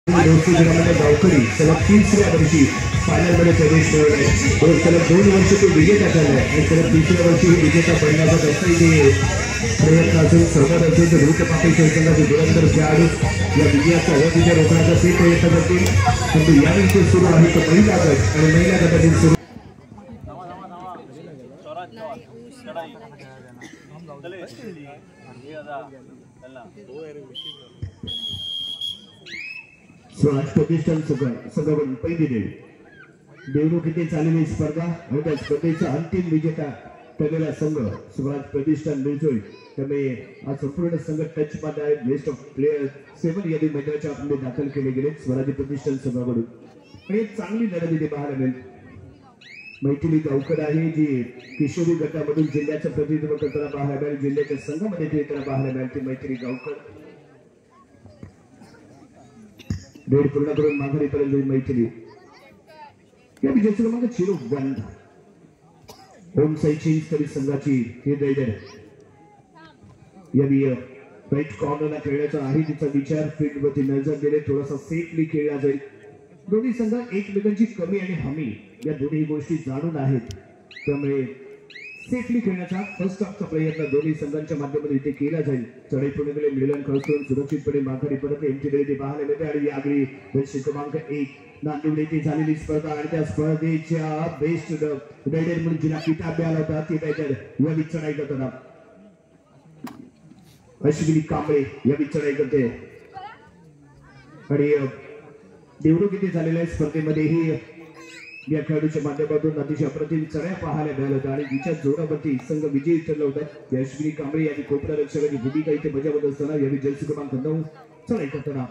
गावकरी सलग 3ऱ्या वर्षी फायनलमध्ये प्रवेश मिळवलाय. सलग 2 वर्ष तो विजेता झालाय आणि सलग 3ऱ्या वर्षी विजेता बनण्याचा त्याचा इथे प्रयत्न असेल. सर्वात असेल तर विरुद्ध पापी संघाचे धुरंधर खेळाडू या विजयाचा अवधीच्या रोखण्याचा ते प्रयत्न करतील. परंतु यावेळी ते सुरू आहे तो महिला गट आणि महिला गटातील सुरू स्वराज प्रतिष्ठान संघाकडून पहिली देवणूक येथे चाललेली स्पर्धा आणि त्या स्पर्धेचा अंतिम विजेता ठरलेला संघ स्वराज प्रतिष्ठान मिळतोय. त्यामुळे हा संपूर्ण संघ टच मध्ये आहे. लिस्ट ऑफ प्लेयर 7 यादी मैदानाच्या आतमध्ये दाखल केले गेले स्वराज प्रतिष्ठान संघाकडून आणि चांगली लढत इथे पाहायला मिळेल. मैथिली गावकर आहे जी किशोरी गटामधून जिल्ह्याचं प्रतिनिधित्व करताना पाहायला मिळेल. जिल्ह्याच्या संघामध्ये खेळताना पाहायला मिळेल ती मैथिली गावकर. डेढ पूर्ण करून माघारी पर्यंत मैथिली या विजयाचं क्रमांक 0-1 होम साईची संघाची हे दैडर या राईट कॉर्नरला खेळण्याचा आहे तिचा विचार. फील्ड वरती नजर दिले थोडासा सेफली खेळला जाईल. दोन्ही संघ एकमेकांची कमी आणि हमी या दोन्ही गोष्टी जाणून आहेत. त्यामुळे सेफली खेळण्याचा फर्स्ट हाफचा प्रयत्न दोन्ही संघांच्या माध्यमातून इथे केला जाईल. चढाई पूर्णपणे मिलन करून सुरक्षितपणे माघारी परत एमटीडे पाहायला मिळते आणि यावेळी दर्शक क्रमांक 1 नांदेड येथे झालेली स्पर्धा आणि त्या स्पर्धेच्या बेस्ट रायडर म्हणून जिला किताब मिळाला होता ती रायडर या चढाई करताना अश्विनी कांबळे या चढाई करते आणि देवणूक येथे झालेल्या स्पर्धेमध्येही या खेळाडूच्या माध्यमातून अतिशय अप्रतिम चढ्या पाहायला मिळाल्या होत्या आणि तिच्या जोरावरती संघ विजयी ठरला होता. अश्विनी कांबळे यांनी कोपरा रक्षकाची भूमिका इथे बजावत असताना यावेळी जर्सी क्रमांक 9 चढाई करताना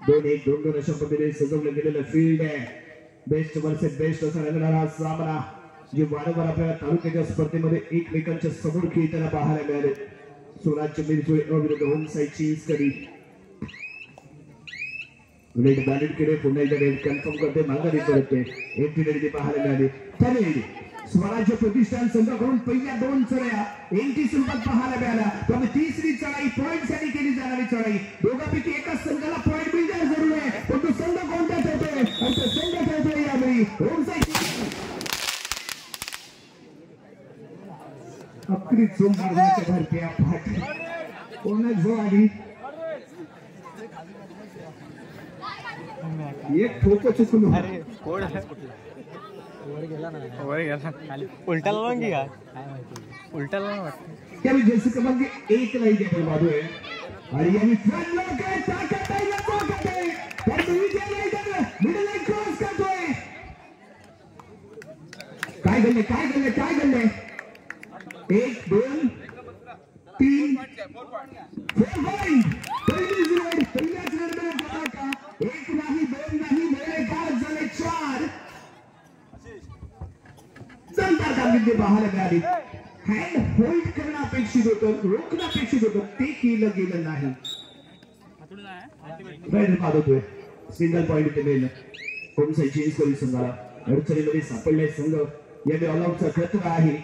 2-1-2-2 अशा पद्धतीने सजवलं गेलेलं फील्ड आहे. बेस्ट वर्सेस बेस्ट असा रंगणारा हा सामना जे वारंवार आपल्याला तालुक्याच्या स्पर्धेमध्ये एकमेकांच्या समोर खेळताना पाहायला मिळाले. स्वराज्य मिळतोय अविरुद्ध होम साईची करी रेड बॅलेट केले पुन्हा एकदा रेड कन्फर्म करते माघारी करते एमटीडे पाहायला मिळाले. त्याने स्वराज्य प्रतिष्ठान संघाकडून पहिल्या 2 चढाया एमटी स्वरूपात पाहायला मिळाल्या. त्यामुळे तिसरी चढाई पॉइंट साठी केली जाणारी चढाई दोघांपैकी एकाच संघाला पॉइंट मिळणे जरूर आहे. पण तो संघ कोणता ठरतोय आणि तो संघ ठरतोय यावेळी होम साईड अकरी सोमवारच्या भरत्या फाट कोणा जो आली एक ठोक चुकलो उलटाला लावून घे उलटाला वाटतं त्यावेळी जर्सी क्रमांक 1 ला इथे आपण बाजू आहे आणि यांनी फ्रंट लॉक आहे ताकद आहे ताकद आहे पण विजय मिडल लाईन क्रॉस करतोय. काय घडले 1 2 3 4 पॉइंट पहिली रेड पहिल्याच रेडमध्ये धमाका. 1 नाही 2 नाही वेळे बाद झाले 4 जमदार कामगिरी पाहायला मिळाली. हँड होल्ड करणं अपेक्षित होतं रोखणं अपेक्षित होतं ते केलं गेलं नाही. होतोय सिंगल पॉइंट इथे मिळणं होम साईड चेंज करून संघाला अडचणीमध्ये सापडलाय संघ. यावेळी ऑलआउटचा खतरा आहे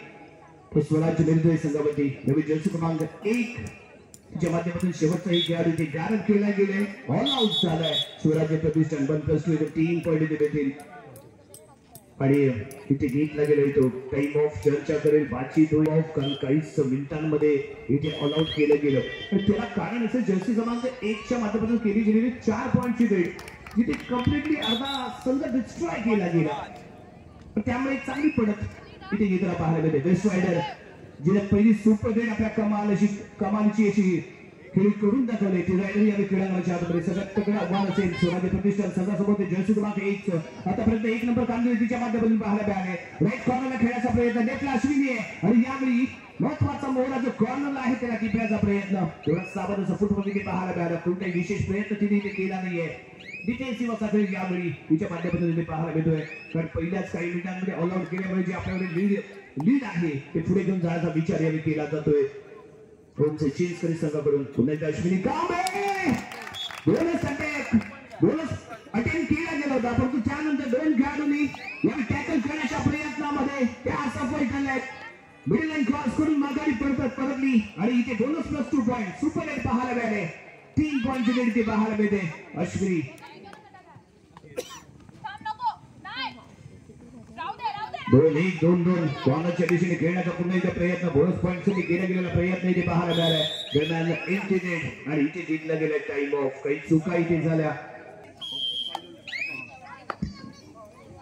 तो स्वराज्य मिळतोय संघावरती. यावेळी जर्सी क्रमांक 1 च्या माध्यमातून शेवटचा एक खेळाडू इथे गारद केला गेलाय ऑल आउट झालाय. स्वराज्य प्रतिष्ठान 1+2 3 पॉइंट इथे मिळतील आणि इथे घेतला गेलाय तो टाइम ऑफ चर्चा करेल 5-2 ऑफ कारण काहीच मिनिटांमध्ये इथे ऑल आउट केलं गेलं. त्याला कारण असं जर्सी क्रमांक 1 च्या माध्यमातून केली गेलेली 4 पॉइंटची रेड जिथे कम्प्लिटली अर्धा संघ डिस्ट्रॉय केला गेला. त्यामुळे चांगली पडत इथे घेताना पाहायला मिळते. बेस्ट रायडर जिने पहिली सुपर रेड आपल्या कमालीची अशी खेळी करून दाखवले ती रायडर यावेळी क्रीडांगणाच्या आतमध्ये सगळ्यात तगडा आव्हान असेल स्वराज्य प्रतिष्ठान संघासमोर जर्सी क्रमांक 1 आतापर्यंत 1 नंबर कामगिरी तिच्या माध्यमातून पाहायला मिळाले. राईट कॉर्नरला खेळण्याचा प्रयत्न डेपला अश्विनी आहे आणि यावेळी महत्वाचा मोहरा जो कॉर्नरला आहे त्याला टिपण्याचा प्रयत्न थोडा सावध असं फुटमध्ये पाहायला मिळाला. कोणताही विशेष प्रयत्न तिने इथे केला नाहीये. डिफेन्सिव्ह असा खेळ यावेळी तिच्या माध्यमातून पाहायला मिळतोय कारण पहिल्याच काही मिनिटांमध्ये ऑल आउट केल्यामुळे जे आपल्याकडे लीड आहे ते पुढे घेऊन जाण्याचा विचार यावेळी केला जातोय. होमचे चेंज करी संघाकडून पुन्हा एकदा अश्विनी कांबळे बोनस अटेम्प्ट केला गेला होता परंतु त्यानंतर 2 खेळाडूंनी यावेळी टॅकल करण्याच्या प्रयत्नामध्ये त्या असफल ठरल्यात. मिडल लाईन क्रॉस करून माघारी परतली आणि इथे बोनस +2 पॉइंट सुपर रेड पाहायला मिळाले. 3 पॉइंट लीड ते पाहायला मिळते अश्विनी. दोन एक दोन दोन कॉर्नरच्या दिशेने खेळण्याचा पुन्हा एकदा प्रयत्न. बोनस पॉइंट साठी केला गेलेला प्रयत्न इथे पाहायला मिळालाय. दरम्यान इंटरनेट आणि इथे जिंकला गेला टाइम ऑफ. काही चुका इथे झाल्या.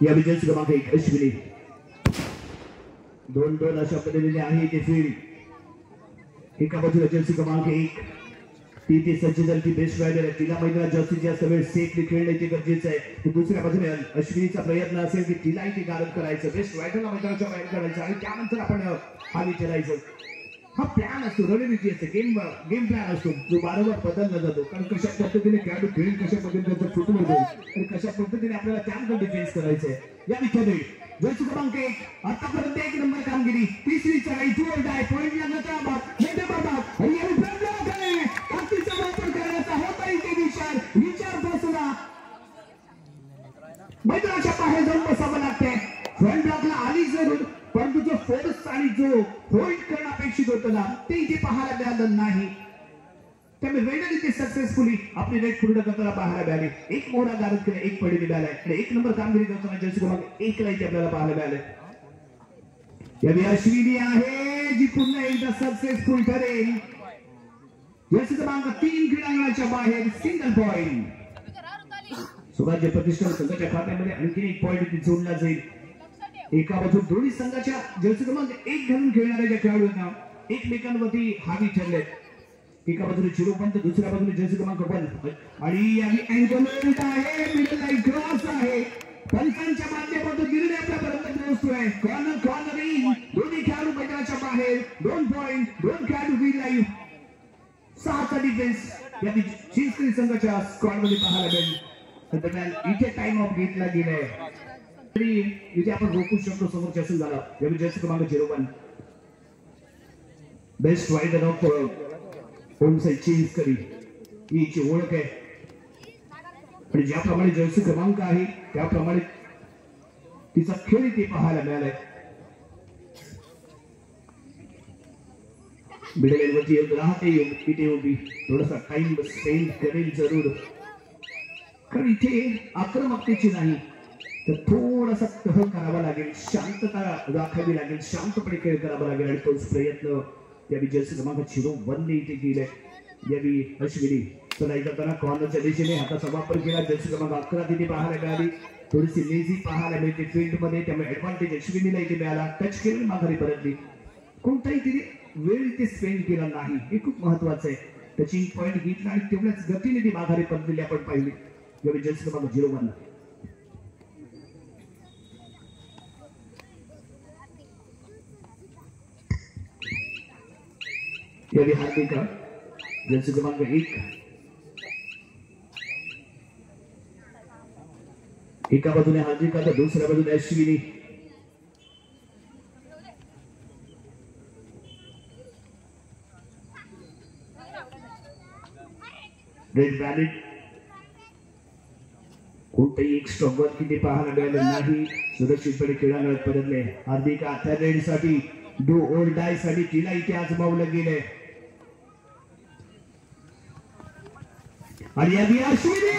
या विजय क्रमांक 1 अश्विनी. 2-2 अशा पद्धतीने आहे इथे फील्ड. एका बाजूला जर्सी क्रमांक 1 ती सज्ज झाली, बेस्ट रायडर आहे. तिला मैदानात जास्तीत जास्त वेळ सेफली खेळण्याचे गरजेचं आहे. दुसऱ्या बाजूने अश्विनीचा प्रयत्न असेल की तिलाही ते गारद करायचं, बेस्ट रायडरला मैदानाच्या बाहेर करायचं आणि त्यानंतर आपण हा विचारायचं. हा प्लॅन असतो, रणनीती असते, गेम प्लॅन असतो जो वारंवार बदलला जातो. कारण कशा पद्धतीने खेळाडू खेळेल, कशा पद्धतीने त्याचं फुटबॉल होईल आणि कशा पद्धतीने आपल्याला त्यानंतर डिफेन्स करायचंय. या विचारे जर्सी क्रमांक 1 आतापर्यंत 1 नंबर कामगिरी. तिसरी चढाई टूवर्ड आहे. पॉइंटला नका बाबा आणि यावेळी प्रयत्न आहे ताकदीचा वापर करण्याचा होता इथे विचार बसला. मैदानाच्या बाहेर जाऊन बसावं लागतंय. फ्रंट ब्लॉकला आली जरूर, परंतु जो फोर्स आणि जो होल्ड करणं अपेक्षित होतं ना ते इथे पाहायला मिळालं नाही. त्यामुळे रेडर इथे सक्सेसफुली आपली रेड पूर्ण करताना पाहायला मिळाली. एक मोहरा गारद केला, एक पडी मिळालाय आणि 1 नंबर कामगिरी करताना जर्सी क्रमांक 1 ला इथे आपल्याला पाहायला मिळाले. यावेळी अश्विनी आहे जी पुन्हा एकदा सक्सेसफुल ठरेल. जर्सी क्रमांक 3 क्रीडांगणाच्या बाहेर सिंगल पॉइंट. स्वराज्य प्रतिष्ठान संघाच्या खात्यामध्ये आणखी 1 पॉइंट इथे जोडला जाईल. एका बाजू दोन्ही संघाच्या जर्सी क्रमांक 1 घालून खेळणाऱ्या ज्या खेळाडूंना एकमेकांवरती हावी ठरले. एका बाजूने चिरोपंत, दुसऱ्या बाजूने जर्सी क्रमांक 1 आणि यावेळी अँगल आहे, मिडल लाईन क्रॉस आहे. पंचांच्या माध्यमातून निर्णय आपल्यापर्यंत पोहोचतोय. Corner in. दोन्ही खेळाडू मैदानाच्या बाहेर. 2 पॉइंट, 2 खेळाडू वीर लाईव्ह. 6चा डिफेन्स या चिंचणी संघाच्या स्क्वॉड मध्ये पाहायला मिळेल. दरम्यान इथे टाइम ऑफ घेतला गेलाय. तरी इथे आपण रोखू शकतो समोरच्या असेल झाला. यावेळी जर्सी क्रमांक 01 बेस्ट रायडर ऑफ होमसाईड चिंचकरी हिची ओळख आहे आणि ज्याप्रमाणे जर्सी क्रमांक आहे त्याप्रमाणे तिचा खेळ इथे पाहायला मिळालाय. मिडल एंडवरती राहते इथे उभी, थोडासा टाइम स्पेंड करेल जरूर. कारण इथे आक्रमकतेची नाही तर थोडासा तह करावा लागेल, शांतता राखावी लागेल, शांतपणे खेळ करावा लागेल आणि तोच प्रयत्न यावेळी जर्सी क्रमांक 01 ने इथे केलाय. यावेळी अश्विनी चढाई करताना कॉर्नरच्या दिशेने हाताचा वापर केला. जर्सी क्रमांक 11 तिथे पाहायला मिळाली. थोडीशी लेझी पाहायला मिळते फील्ड मध्ये, त्यामुळे ऍडव्हान्टेज अश्विनीला इथे मिळाला. टच केली, माघारी परतली. कोणताही तिथे वेळ इथे स्पेंड केला नाही, हे खूप महत्वाचं आहे. टचिंग पॉइंट घेतला आणि तेवढ्याच गतीने ती माघारी परतलेली आपण पाहिली. यावेळी जर्सी क्रमांक 01 यावेळी हार्दिका जर्सी क्रमांक 1 एका बाजूने हार्दिका तर दुसऱ्या बाजूने अश्विनी. रेड वॅलिड कोणताही एक स्ट्रॉंगर किती पाहायला मिळालं नाही. सुरक्षितपणे खेळाला परतले. हार्दिका त्या रेड साठी डू ओर डाय साठी तिला इथे आजमावलं गेलंय आणि यावेळी अश्विनी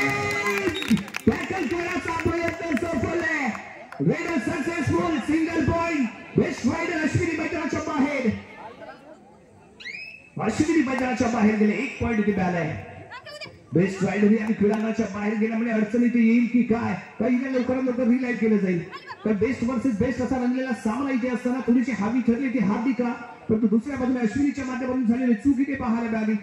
टॅकल करण्याचा प्रयत्न सफल आहे. Raider successful. Single point. Best raider Ashwini मैदानाच्या बाहेर. अश्विनी मैदानाच्या बाहेर गेले. 1 पॉइंट इथे मिळालाय. बेस्ट रायडर आणि क्रीडांगणाच्या बाहेर गेल्यामुळे अडचणी ते येईल की काय, काही लवकरात लवकर रिलाईट केलं जाईल. तर बेस्ट वर्सेस बेस्ट असा रंगलेला सामना इथे असताना थोडीशी हावी ठरली ती हार्दिका, परंतु दुसऱ्या बाजूला अश्विनीच्या माध्यमातून झालेली चूक इथे पाहायला मिळाली.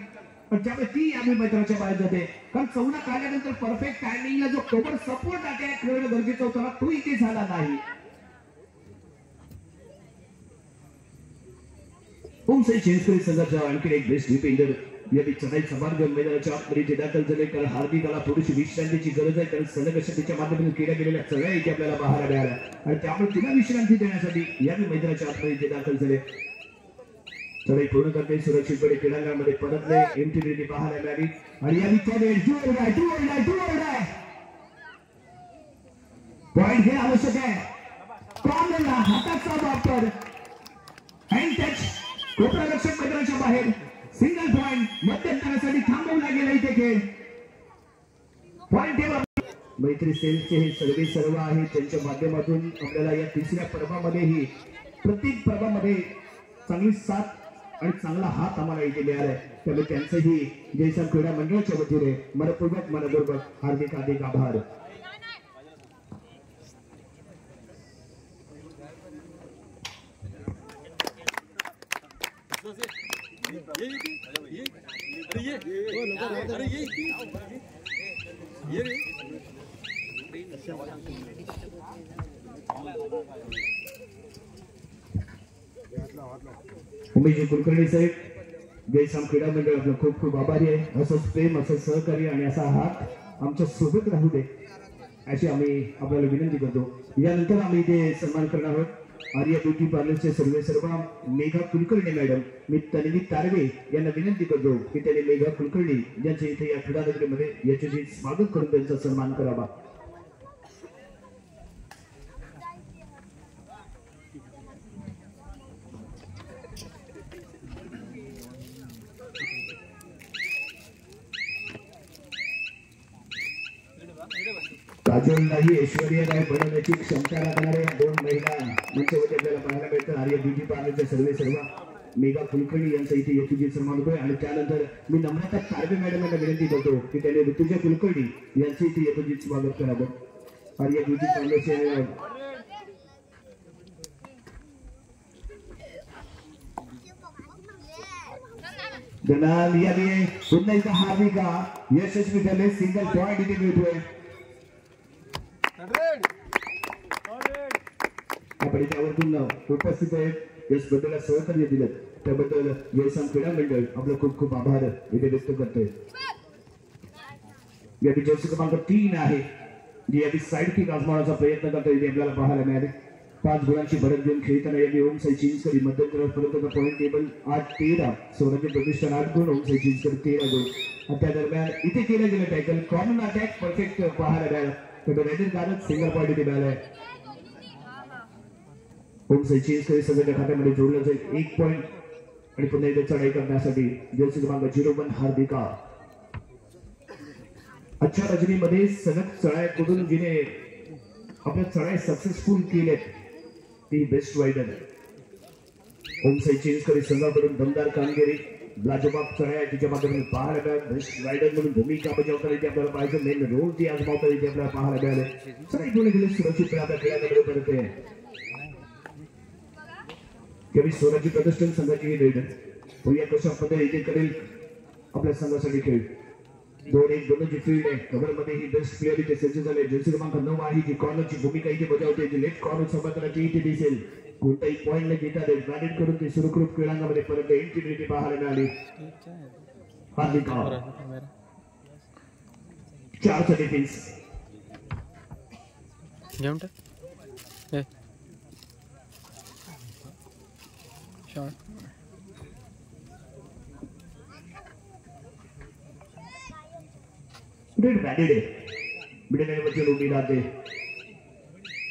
पण त्यामुळे ती यावेळी मैदानाच्या बाहेर जाते. कारण चौना काढल्यानंतर परफेक्ट टायमिंगला जो कव्हर सपोर्ट अटॅक करणं गरजेचं होतं तो इथे झाला नाही. होमसाईड चिंचकरी संघाचा आणखी एक बेस्ट डिफेंडर यावेळी चढाईचा मार्ग मैदानाच्या आतमध्ये दाखल झाले. कारण हार्दिकाला थोडीशी विश्रांतीची गरज आहे. कारण सलग अशा तिच्या माध्यमातून केल्या गेलेल्या चढाई इथे आपल्याला पाहायला मिळाल्या आणि त्यामुळे तिला विश्रांती देण्यासाठी यावेळी मैदानाच्या आतमध्ये दाखल झाले. चढाई पूर्ण करते. सुरक्षितपणे क्रीडांगणामध्ये परतले. एमटीडी पाहायला मिळाली आणि यावेळी पॉइंट हे आवश्यक आहे. कॉर्नरला हाताचा वापर हँड टच. कोपरा रक्षक मैदानाच्या बाहेर. Single point. मध्यंतरासाठी थांबवला गेला इथे खेळ. पॉइंट मैत्री सेलचे हे सर्व आहे त्यांच्या माध्यमातून आपल्याला या तिसऱ्या पर्वामध्येही प्रत्येक पर्वामध्ये चांगली साथ आणि चांगला हात आम्हाला इथे मिळालाय. त्यामुळे त्यांचंही जयसाम क्रीडा मंडळाच्या वतीने मनपूर्वक हार्दिक आभार. उमेशजी कुलकर्णी साहेब, जयसाम क्रीडा मंडळ आपलं खूप खूप आभारी आहे. असंच प्रेम, असं सहकार्य आणि असा हात आमच्या सोबत राहू दे अशी आम्ही आपल्याला विनंती करतो. यानंतर आम्ही इथे सन्मान करणार आहोत आर्या ब्युटी पार्लरचे सर्व मेघा कुलकर्णी मॅडम. मी तन्वी तारवे यांना विनंती करतो की त्यांनी मेघा कुलकर्णी यांच्या इथे या क्रीडा नगरीमध्ये याच्याशी स्वागत करून त्यांचा सन्मान करावा. काजोल नाही ऐश्वर्या राय बनवण्याची क्षमता राखणाऱ्या 2 महिला मंचावरती आपल्याला पाहायला मिळतात. आर्या ब्युटी पार्लरच्या सर्व मेघा कुलकर्णी यांचा इथे यशस्वी सन्मान होतोय. आणि त्यानंतर मी नम्रता तारवे मॅडम यांना विनंती करतो की त्यांनी ऋतुजा कुलकर्णी यांचे इथे यशस्वी स्वागत करावं. आर्या ब्युटी पार्लरचे दलाल यांनी पुन्हा एकदा हार्दिक यशस्वी झाले. सिंगल पॉइंट इथे मिळतोय. आपण त्यावरतून उपस्थित आहेत या स्पर्धेला सहकार्य दिलं त्याबद्दल जयसाम क्रीडा मंडळ आपलं खूप खूप आभार इथे व्यक्त करतोय. याची जर्सी क्रमांक 3 आहे जी याची साईड किक आजमावण्याचा प्रयत्न करतोय. इथे आपल्याला पाहायला मिळाले 5 गुणांची भरत घेऊन खेळताना यांनी ओम साई चिंचकरी मध्यंतरापर्यंत पॉईंट टेबल 8-13 स्वराज्य प्रतिष्ठान 8 गुण, ओम साई चिंचकरी 13 गुण. त्या दरम्यान इथे केलं गेलं टॅकल कॉर्नर अटॅक परफेक्ट पाहायला मिळाला. तर कारण सिंगल पॉईंट इथे मिळालाय. ओम साई चिंचकरी सगळ्या खात्यामध्ये जोडलं जाईल 1 पॉईंट. आणि पुन्हा इथे चढाई करण्यासाठी जर्सी क्रमांक 01 हार्दिका. आजच्या रजनीमध्ये सलग चढाई करून जिने आपल्या चढाई सक्सेसफुल केलेत ती बेस्ट रायडर ओम साई चिंचकरी संघाकडून दमदार कामगिरी लाजवाब चढाई तिच्या माध्यमातून पाहायला मिळाली. बेस्ट रायडर म्हणून भूमिका बजावताना इथे आपल्याला पाहायचं. मेन रोल ती आजमावताना इथे आपल्याला पाहायला मिळाले. चढाई पूर्ण केली सुरक्षित आता खेळाकडे करते कवी स्वराज्य प्रतिष्ठान संघाची ही रेड या कशा पद्धतीने इथे करेल आपल्या संघासाठी खेळ. 2-1 दोनची फील्ड आहे. कव्हर मध्ये ही बेस्ट प्लेअर इथे सज्ज झाले. जर्सी क्रमांक 9 आहे जी कॉर्नरची भूमिका इथे बजावते. जी लेफ्ट कॉर्नर संबंधाची इथे दिसेल. कोणताही पॉईंट न घेता बॅटिंग करून ते सुरक्षित क्रीडांगणामध्ये परत इंटिग्रिटी पाहायला मिळाली. हार्दिका 4चा डिफेन्स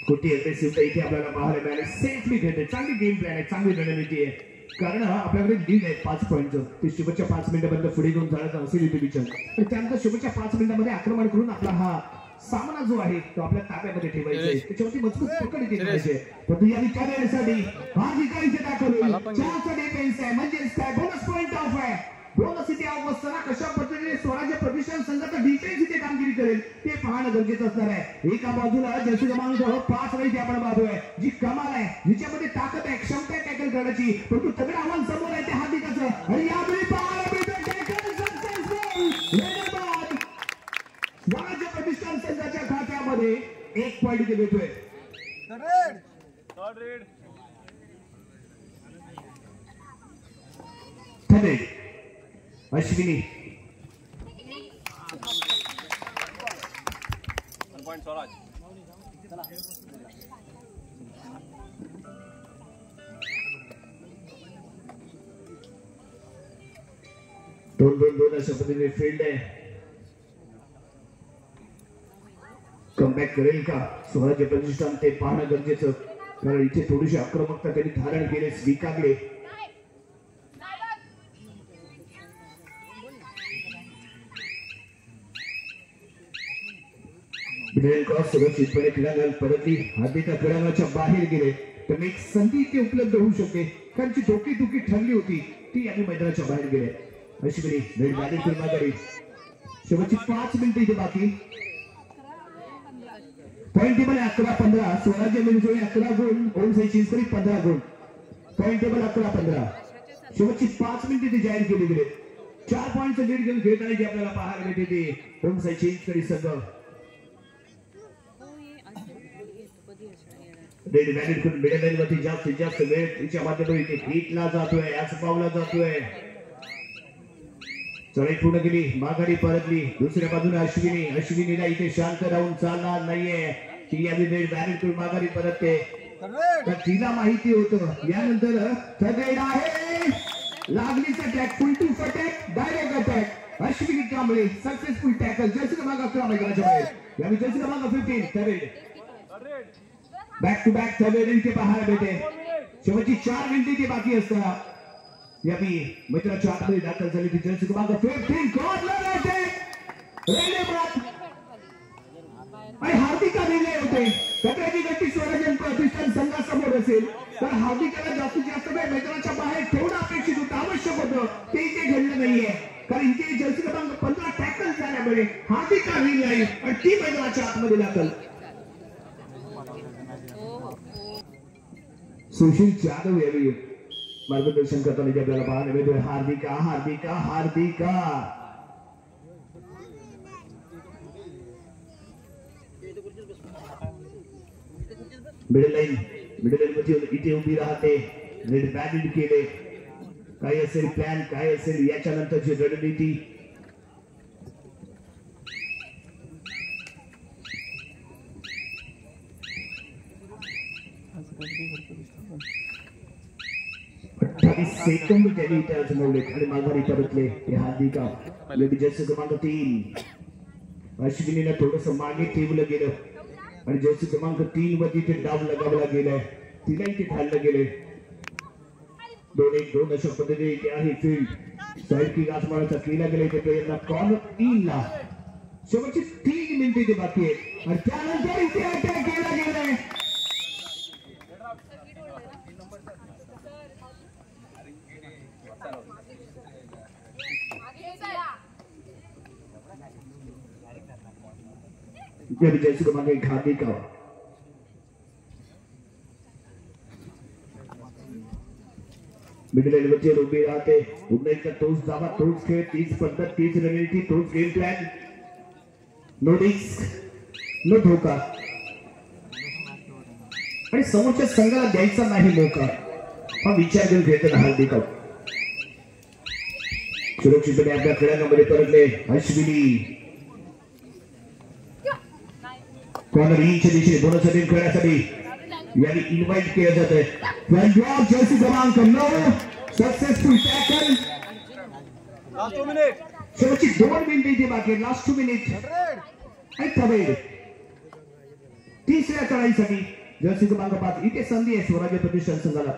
कोणती अग्रेसिव्ह इथे आपल्याला पाहायला मिळाले. सेफली घेते. चांगली गेम प्लॅन आहे. चांगली रणनीती आहे. कारण आपल्याकडे लीड आहे 5 पॉईंटचं. ते शेवटच्या 5 मिनिटांपर्यंत पुढे घेऊन जायचं असेल इथे विचार. तर त्यानंतर शेवटच्या 5 मिनिटांमध्ये आक्रमण करून आपला हा सामना जो आहे तो आपल्या ताब्यामध्ये ठेवायचा आहे. त्याच्यावरती मजबूत पकड इथे ठेवायची. परंतु या विचारासाठी हा विचार इथे दाखवला 4चा डिफेन्स आहे. म्हणजेच काय बोनस पॉईंट ऑफ आहे. बोनस इथे ऑफ असताना कशा पद्धतीने स्वराज्य प्रतिष्ठान संघाचा डिफेन्स इथे कामगिरी करेल ते पाहणं गरजेचं असणार आहे. एका बाजूला जर्सी क्रमांक 5 वेळी आपण पाहतोय जी कमाल आहे, जिच्यामध्ये ताकद आहे, क्षमता आहे टॅकल करण्याची. परंतु तगडं आव्हान समोर आहे ते हार्दिकाचं. आणि यावेळी पाहायला मिळतं टॅकल सक्सेसफुल. स्वराज्य प्रतिष्ठान संघाच्या खात्यामध्ये 1 पॉईंट इथे मिळतोय. अश्विनी दोन अशा पद्धतीने फील्ड आहे. कमबॅक करेल का स्वराज्य प्रतिष्ठान ते पाहणं गरजेचं. कारण इथे थोडीशी आक्रमकता त्यांनी धारण केले, स्वीकारले. मिडल क्रॉस सुरक्षितपणे क्रीडांगण परतली. हार्दिक क्रीडांगणाच्या बाहेर गेले तर एक संधी इथे उपलब्ध होऊ शकते, कारण जी डोकेदुखी ठरली होती ती आणि मैदानाच्या बाहेर गेले. अश्विनी रेड बॅटिंग माघारी. शेवटची 5 मिनिटे इथे बाकी. Point table 11-15. स्वराज्य मिरजोळी 11 गुण, ओम साई चिंचकरी 15 गुण. Point table 11-15. शेवटची 5 मिनिटे इथे जाहीर केली गेली. 4 पॉइंटचं लीड घेऊन खेळताना जे आपल्याला पाहायला मिळते ते ओम साई चिंचकरी संघ. रेड बॅटिंग करून मिडल लाईन वरती जास्तीत जास्त वेळ तिच्या माध्यमातून इथे हिटला जातोय, याच पावला जातोय. चढाई पूर्ण केली, माघारी परतली. दुसऱ्या बाजूने अश्विनीला इथे शांत राहून चालणार नाहीये. ती यावी रेड बॅटिंग करून माघारी परतते. तर तिला माहिती होतं यानंतर थर्ड आहे. लागलीचा टॅक, full to attack, direct attack. Ashwini Kamble successful tackle. Jersey क्रमांक 11 मैदानाच्या बाहेर. यावी जर्सी क्रमांक 15 third. Back to back third इथे पाहायला मिळते. शेवटची 4 मिनिटे इथे बाकी असताना यावी मैदानाच्या आतमध्ये दाखल झाली ती जर्सी क्रमांक 15 कॉर्नर अटॅक. आणि हार्दिका दिले होते. कटराची गट्टी स्वराज्य प्रतिष्ठान संघासमोर असेल तर हार्दिकाला जास्तीत जास्त वेळ मैदानाच्या बाहेर ठेवणं अपेक्षित होतं, आवश्यक होतं. ते इथे घडलं नाहीये, कारण इथे जर्सी क्रमांक 15 टॅकल झाल्यामुळे हार्दिका रील आहे आणि ती मैदानाच्या आतमध्ये दाखल. सुशील जाधव यावी मार्गदर्शन करताना जे आपल्याला पाहायला मिळतोय. हार्दिका मिडल लाईन मध्ये इथे उभी राहते. रेड बॅटिंग केले. काय असेल प्लॅन, काय असेल याच्या नंतरची रणनीती. सेकंद त्यांनी इथे आजमावले आणि माघारी परतले. ते हार्दिका जर्सी क्रमांक 3. अश्विनीला थोडस मागे ठेवलं गेलं आणि जर्सी क्रमांक 3 मध्ये ते डाव लगावला गेलाय. तिला इथे खाल्लं गेले. 2-1-2 अशा पद्धतीने इथे आहे फील्ड. साईड किक आजमावण्याचा केला गेला इथे प्रयत्न. कॉर्नर 3 ला शेवटची 3 मिनिटे इथे बाकी आहेत आणि त्यानंतर इथे अटॅक केला गेलाय. जर्सी क्रमांक 1 हार्दिका. मिडल लाईनवरती उभी राहते. पुन्हा एकदा तोच धावा, तोच खेळ, तीच पद्धत, तीच रणनीती, तोच game plan. No risk, no धोका आणि समोरच्या संघाला द्यायचा नाही मौका, हा विचार करून खेळताना हार्दिका. सुरक्षितपणे आपल्या खेळांमध्ये परतले अश्विनी. कॉर्नर इंच दिशेने बोनससाठी खेळण्यासाठी याने इन्व्हाइट केलं जात आहे. जर्सी क्रमांक 9 सक्सेसफुल टॅकल. शेवटची 2 मिनिटे इथे बाकी. लास्ट 2 मिनिट आणि थर्ड. तिसऱ्या चढाईसाठी जर्सी क्रमांक 5. इथे संधी आहे स्वराज्य प्रतिष्ठान संघाला,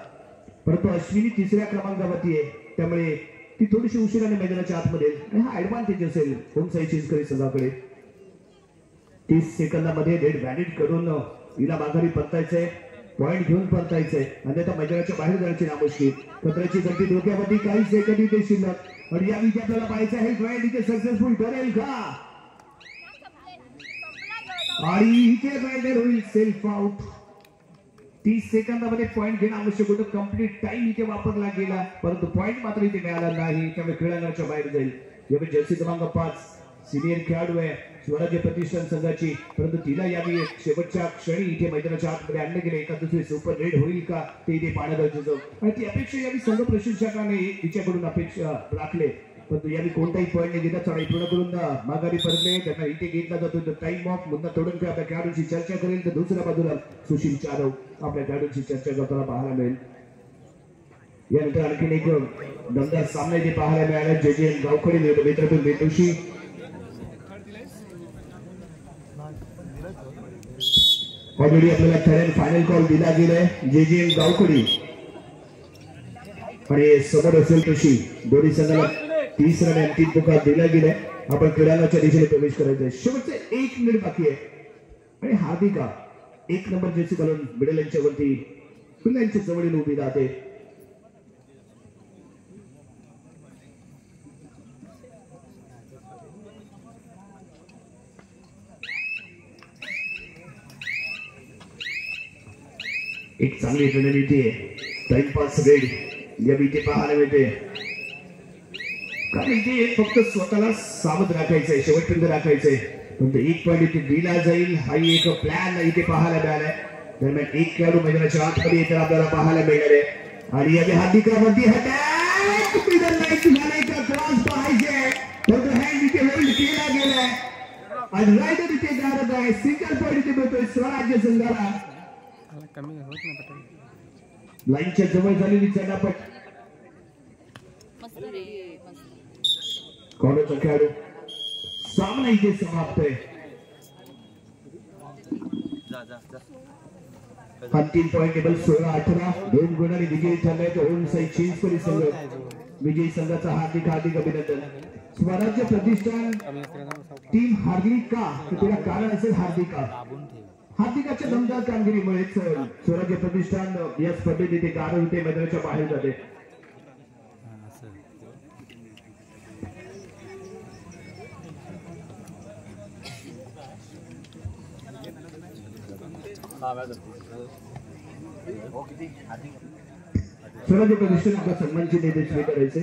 परंतु अश्विनी तिसऱ्या क्रमांकावरती आहे, त्यामुळे ती थोडीशी उशिराने मैदानाच्या आतमध्ये. हा ऍडव्हान्टेज असेल ओम साई चिंचकरी संघाकडे. 30 सेकंदामध्ये रेड बॅटिंग करून हिला माघारी परतायचंय, पॉइंट घेऊन परतायचंय आणि आता मैदानाच्या बाहेर जाण्याची नामुष्की. कचऱ्याची गती डोक्यावरती. काही सेकंद इथे शिल्लक आणि या विजय आपल्याला पाहायचं आहे. ड्राईव्ह इथे सक्सेसफुल ठरेल का आणि इथे ड्राईव्ह होईल सेल्फ आउट. 30 सेकंदामध्ये पॉइंट घेणं आवश्यक होतं. कंप्लीट टाइम इथे वापरला गेला, परंतु पॉइंट मात्र इथे मिळाला नाही, त्यामुळे खेळांगणाच्या बाहेर जाईल. यावेळी जर्सी क्रमांक 5 सिनियर खेळाडू आहे स्वराज्य प्रतिष्ठान संघाची, परंतु तिला यावी शेवटच्या क्षणी इथे मैदानाच्या आतमध्ये आणले गेले. एका दुसरी सुपर रेड होईल का ते इथे पाहणं गरजेचं आणि ती अपेक्षा यावी संघ प्रशिक्षकाने तिच्याकडून अपेक्षा राखले, परंतु यावी कोणताही पॉईंट न घेता चढाई पूर्ण करून माघारी परतले. त्यांना इथे घेतला जातो टाइम ऑफ. मुद्दा तोडून आपल्या खेळाडूंशी चर्चा करेल, तर दुसऱ्या बाजूला सुशील जाधव आपल्या खेळाडूंशी चर्चा करताना पाहायला मिळेल. यानंतर आणखीन एक दमदार सामना इथे पाहायला मिळाला. जे गावखडी मित्रपती बेतोशी ऑलरेडी आपल्याला थर्ड फायनल कॉल दिला गेलाय. जे गावखडी आणि समोर असेल तशी दोन्ही संघाला 30 रन अंतिम पुकार दिला गेलाय. आपण क्रीडांगणाच्या दिशेने प्रवेश करायचा आहे. शेवटचे 1 मिनिट बाकी आहे. आणि हार्दिका 1 नंबर जर्सी घालून मिडल यांच्या वरती पिल्लांच्या जवळील उभी राहते. एक चांगली रणनीती आहे. टाइमपास रेड या इथे पाहायला मिळते. कारण इथे फक्त स्वतःला सावध राखायचंय, शेवटपर्यंत राखायचंय. पण एक पॉईंट इथे दिला जाईल हा एक प्लॅन इथे पाहायला मिळालाय. दरम्यान एक खेळाडू मैदानाच्या आतमध्ये येताना आपल्याला पाहायला मिळणार आहे. आणि या हार्दिकावरती अटॅक मिडल लाईन झालाय का क्रॉस पाहायचे. पण हँड इथे होल्ड केला गेलाय आणि रायडर इथे गारद आहे. सिंगल पॉईंट इथे मिळतोय स्वराज्य संघाला. कमी होत नाही पटकन. लाईनच्या जवळ झालेली चढापट. कॉर्नरचा खेळाडू सामना इथे समाप्त आहे. अंतिम पॉईंट टेबल 16-18 2 गुणांनी विजयी ठरलाय. तो होम साई चिंचोली संघ. विजयी संघाचा हार्दिक अभिनंदन. स्वराज्य प्रतिष्ठान टीम हारली का तर त्याला कारण असेल हार्दिकाच्या दमदार कामगिरीमुळेच स्वराज्य प्रतिष्ठान या स्पर्धेत इथे गारद होते, मैदानाच्या बाहेर जाते. स्वराज्य प्रतिष्ठान आपल्या सन्मानचे निर्देश स्वीकारायचे.